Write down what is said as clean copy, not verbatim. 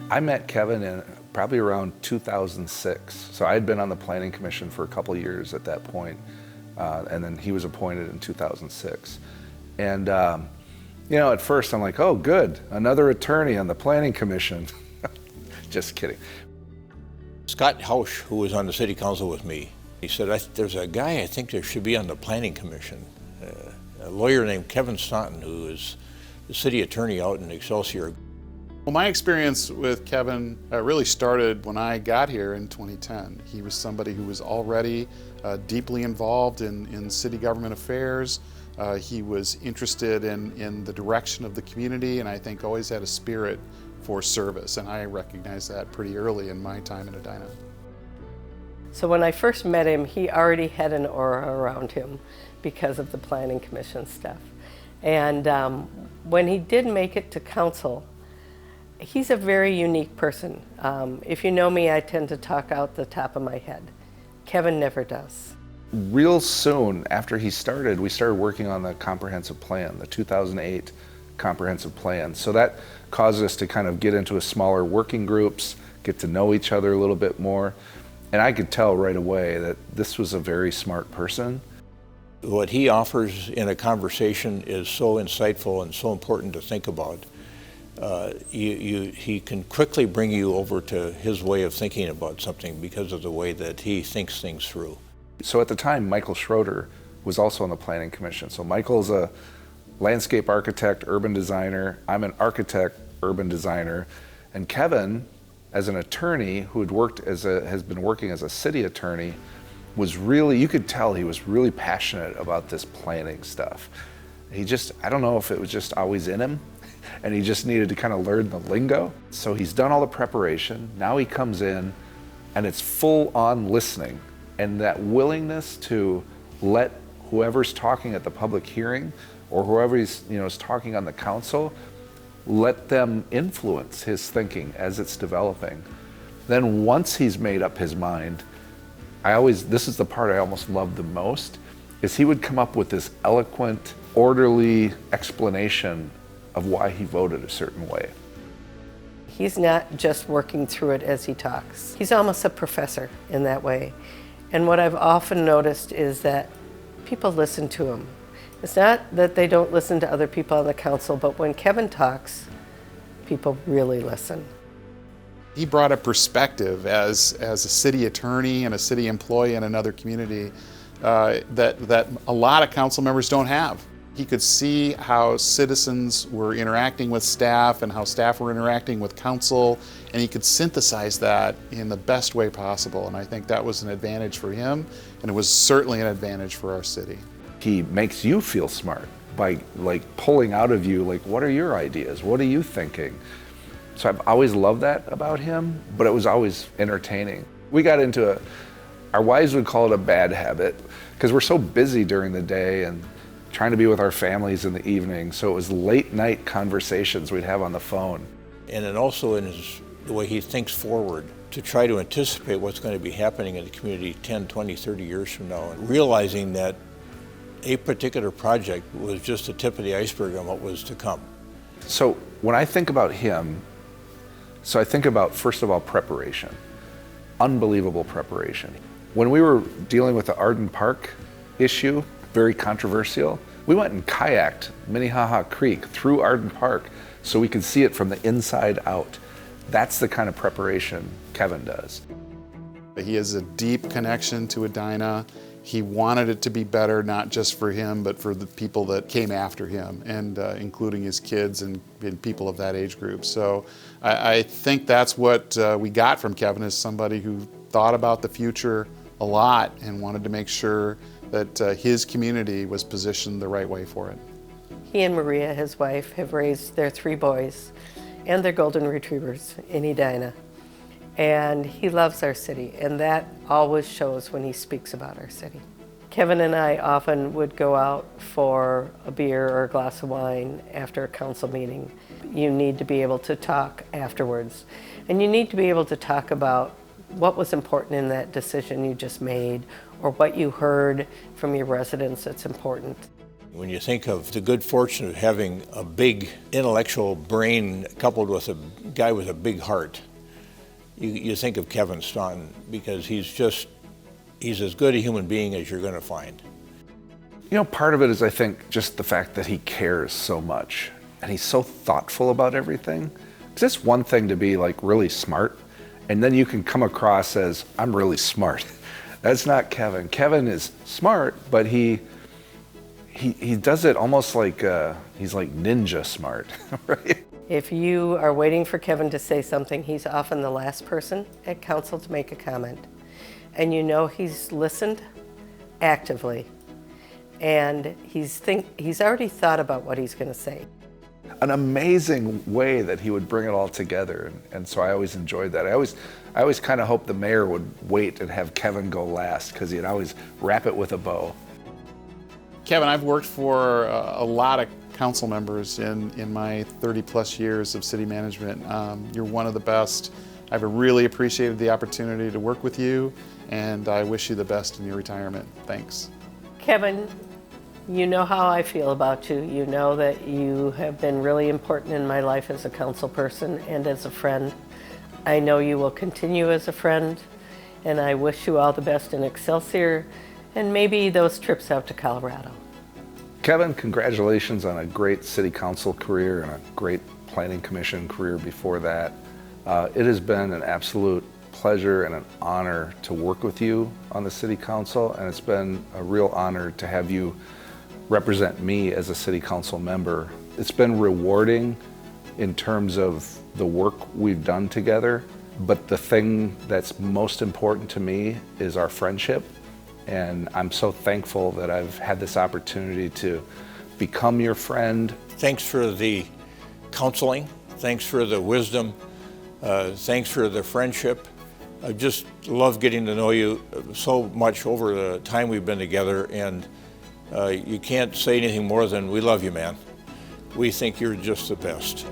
I met Kevin in probably around 2006. So I had been on the Planning Commission for a couple of years at that point, and then he was appointed in 2006. And at first I'm like, oh good, another attorney on the Planning Commission. Just kidding. Scott Hausch, who was on the city council with me, he said, there's a guy I think there should be on the Planning Commission, a lawyer named Kevin Staunton, who is the city attorney out in Excelsior. Well, my experience with Kevin really started when I got here in 2010. He was somebody who was already deeply involved in city government affairs. He was interested in the direction of the community, and I think always had a spirit for service, and I recognized that pretty early in my time in Edina. So when I first met him, he already had an aura around him because of the Planning Commission stuff. And when he did make it to council, he's a very unique person. If you know me, I tend to talk out the top of my head. Kevin never does. Real soon after he started, we started working on the comprehensive plan, the 2008 comprehensive plan. So that caused us to kind of get into a smaller working groups, get to know each other a little bit more. And I could tell right away that this was a very smart person. What he offers in a conversation is so insightful and so important to think about. He can quickly bring you over to his way of thinking about something because of the way that he thinks things through. So at the time, Michael Schroeder was also on the Planning Commission. So Michael's a landscape architect, urban designer. I'm an architect, urban designer. And Kevin, as an attorney who has been working as a city attorney, was really, you could tell he was really passionate about this planning stuff. I don't know if it was just always in him, and he just needed to kind of learn the lingo. So he's done all the preparation. Now he comes in, and it's full on listening. And that willingness to let whoever's talking at the public hearing or whoever is talking on the council, let them influence his thinking as it's developing. Then once he's made up his mind, this is the part I almost love the most, is he would come up with this eloquent, orderly explanation of why he voted a certain way. He's not just working through it as he talks. He's almost a professor in that way. And what I've often noticed is that people listen to him. It's not that they don't listen to other people on the council, but when Kevin talks, people really listen. He brought a perspective as a city attorney and a city employee in another community that a lot of council members don't have. He could see how citizens were interacting with staff and how staff were interacting with council, and he could synthesize that in the best way possible. And I think that was an advantage for him, and it was certainly an advantage for our city. He makes you feel smart by pulling out of you, what are your ideas? What are you thinking? So I've always loved that about him, but it was always entertaining. We got into our wives would call it a bad habit, because we're so busy during the day and trying to be with our families in the evening. So it was late night conversations we'd have on the phone. And then also in the way he thinks forward to try to anticipate what's going to be happening in the community 10, 20, 30 years from now, and realizing that a particular project was just the tip of the iceberg on what was to come. So when I think about him, I think about, first of all, preparation. Unbelievable preparation. When we were dealing with the Arden Park issue, very controversial, we went and kayaked Minnehaha Creek through Arden Park so we could see it from the inside out. That's the kind of preparation Kevin does. He has a deep connection to Edina. He wanted it to be better, not just for him, but for the people that came after him, and including his kids and people of that age group. So I think that's what we got from Kevin, is somebody who thought about the future a lot and wanted to make sure that his community was positioned the right way for it. He and Maria, his wife, have raised their 3 boys and their golden retrievers in Edina. And he loves our city, and that always shows when he speaks about our city. Kevin and I often would go out for a beer or a glass of wine after a council meeting. You need to be able to talk afterwards, and you need to be able to talk about what was important in that decision you just made, or what you heard from your residents that's important. When you think of the good fortune of having a big intellectual brain coupled with a guy with a big heart, you think of Kevin Staunton, because he's as good a human being as you're going to find. You know, part of it is, I think, just the fact that he cares so much and he's so thoughtful about everything. It's just one thing to be like really smart, and then you can come across as, I'm really smart. That's not Kevin. Kevin is smart, but he does it almost like he's like ninja smart, right? If you are waiting for Kevin to say something, he's often the last person at council to make a comment. And you know he's listened actively, and he's already thought about what he's going to say. An amazing way that he would bring it all together, and so I always enjoyed that. I always kind of hoped the mayor would wait and have Kevin go last, because he'd always wrap it with a bow. Kevin, I've worked for a lot of council members in my 30-plus years of city management. You're one of the best. I've really appreciated the opportunity to work with you, and I wish you the best in your retirement. Thanks. Kevin, you know how I feel about you. You know that you have been really important in my life as a council person and as a friend. I know you will continue as a friend, and I wish you all the best in Excelsior and maybe those trips out to Colorado. Kevin, congratulations on a great city council career and a great planning commission career before that. It has been an absolute pleasure and an honor to work with you on the city council, and it's been a real honor to have you represent me as a city council member. It's been rewarding in terms of the work we've done together, but the thing that's most important to me is our friendship. And I'm so thankful that I've had this opportunity to become your friend. Thanks for the counseling. Thanks for the wisdom. Thanks for the friendship. I just love getting to know you so much over the time we've been together, and you can't say anything more than we love you, man. We think you're just the best.